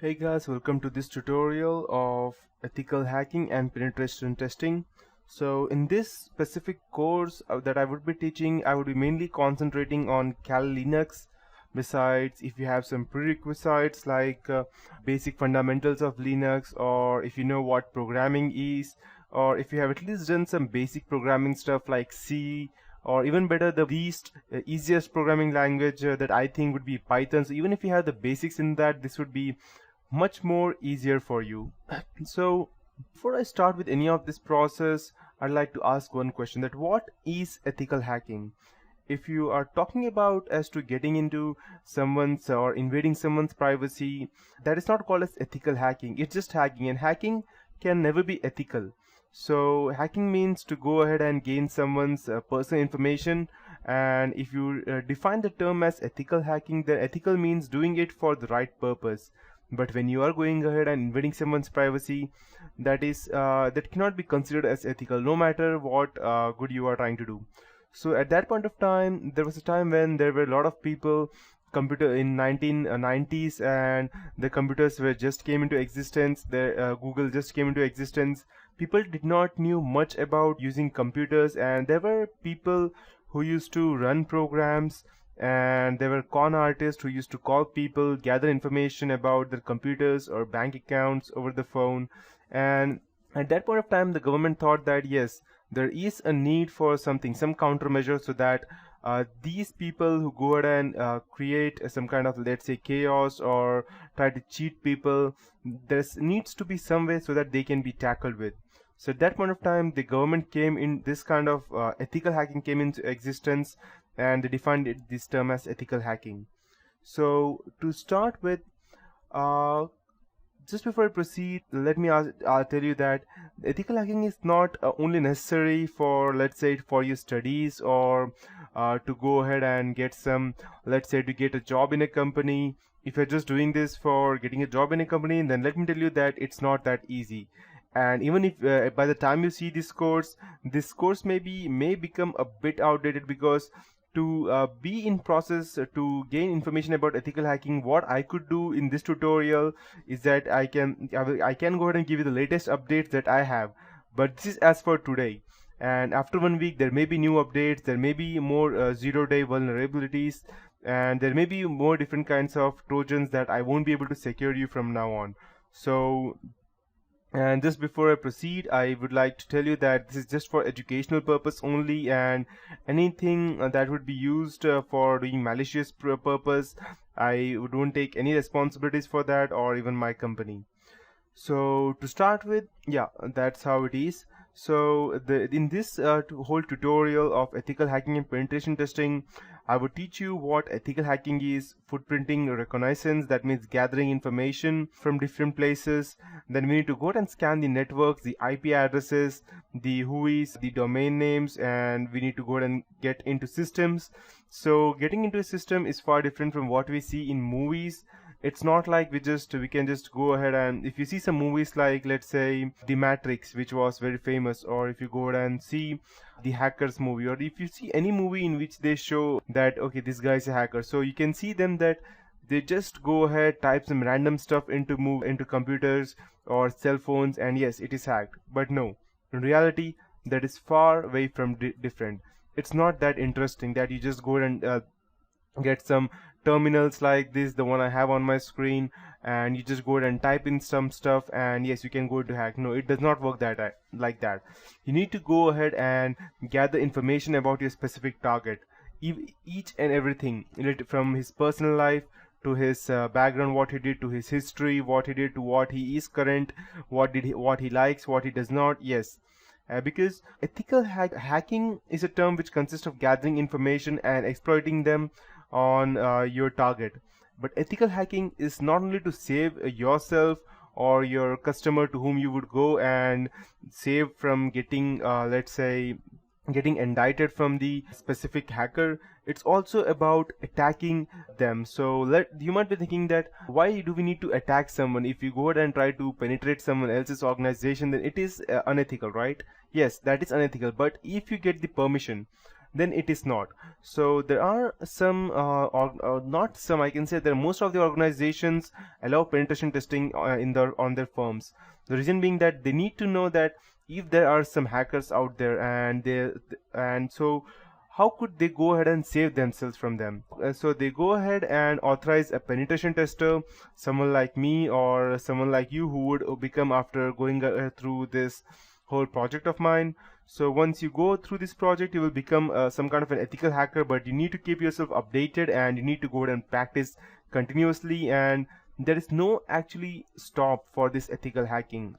Hey guys, welcome to this tutorial of ethical hacking and penetration testing. So in this specific course that I would be teaching, I would be mainly concentrating on Kali Linux. Besides, if you have some prerequisites like basic fundamentals of Linux, or if you know what programming is, or if you have at least done some basic programming stuff like C, or even better, the least easiest programming language that I think would be Python. So even if you have the basics in that, this would be much more easier for you. So before I start with any of this process, I'd like to ask one question: that what is ethical hacking? If you are talking about as to getting into someone's or invading someone's privacy, that is not called as ethical hacking. It's just hacking, and hacking can never be ethical. So hacking means to go ahead and gain someone's personal information, and if you define the term as ethical hacking, then ethical means doing it for the right purpose. But when you are going ahead and invading someone's privacy, that cannot be considered as ethical, no matter what good you are trying to do. So at that point of time, there was a time when there were a lot of people computer in 1990s, and the computers were just came into existence. The Google just came into existence. People did not knew much about using computers, and there were people who used to run programs, and there were con artists who used to call people, gather information about their computers or bank accounts over the phone. And at that point of time, the government thought that yes, there is a need for something, some countermeasure, so that these people who go ahead and create some kind of, let's say, chaos or try to cheat people, there needs to be some way so that they can be tackled with. So at that point of time, the government came in, this kind of ethical hacking came into existence, and they defined this term as ethical hacking. So to start with, uh, just before I proceed, let me tell you that ethical hacking is not only necessary for, let's say, for your studies, or to go ahead and get some, let's say, to get a job in a company. If you're just doing this for getting a job in a company, then let me tell you that it's not that easy. And even if by the time you see this course may become a bit outdated, because to be in process to gain information about ethical hacking, what I could do in this tutorial is that I can go ahead and give you the latest updates that I have, but this is as for today. And after 1 week, there may be new updates, there may be more zero-day vulnerabilities, and there may be more different kinds of trojans that I won't be able to secure you from now on. So, and just before I proceed, I would like to tell you that this is just for educational purpose only, and anything that would be used for doing malicious purpose, I don't take any responsibilities for that, or even my company. So to start with, yeah, that's how it is. So in this whole tutorial of ethical hacking and penetration testing, I would teach you what ethical hacking is, footprinting reconnaissance, that means gathering information from different places. Then we need to go and scan the networks, the IP addresses, the WHOIS, the domain names, and we need to go and get into systems. So getting into a system is far different from what we see in movies. It's not like we can just go ahead, and if you see some movies like, let's say, The Matrix, which was very famous, or if you go ahead and see the Hackers movie, or if you see any movie in which they show that okay, this guy is a hacker, so you can see them that they just go ahead, type some random stuff into computers or cell phones, and yes, it is hacked. But no, in reality, that is far away from different. It's not that interesting that you just go and get some terminals like this, the one I have on my screen, and you just go ahead and type in some stuff, and yes, you can go to hack. No, it does not work like that. You need to go ahead and gather information about your specific target, each and everything related, from his personal life to his background, what he did, to his history, what he did, to what he is current, what he likes, what he does not. Yes, because ethical hacking is a term which consists of gathering information and exploiting them on your target. But ethical hacking is not only to save yourself or your customer to whom you would go and save from getting, let's say, getting indicted from the specific hacker. It's also about attacking them. So you might be thinking that why do we need to attack someone? If you go ahead and try to penetrate someone else's organization, then it is unethical, right? Yes, that is unethical. But if you get the permission, then it is not. So there are some or not some, I can say that most of the organizations allow penetration testing in their on their firms. The reason being that they need to know that if there are some hackers out there, and so how could they go ahead and save themselves from them. So they go ahead and authorize a penetration tester, someone like me or someone like you who would become after going through this whole project of mine. So once you go through this project, you will become some kind of an ethical hacker, but you need to keep yourself updated and you need to go ahead and practice continuously, and there is no actually stop for this ethical hacking.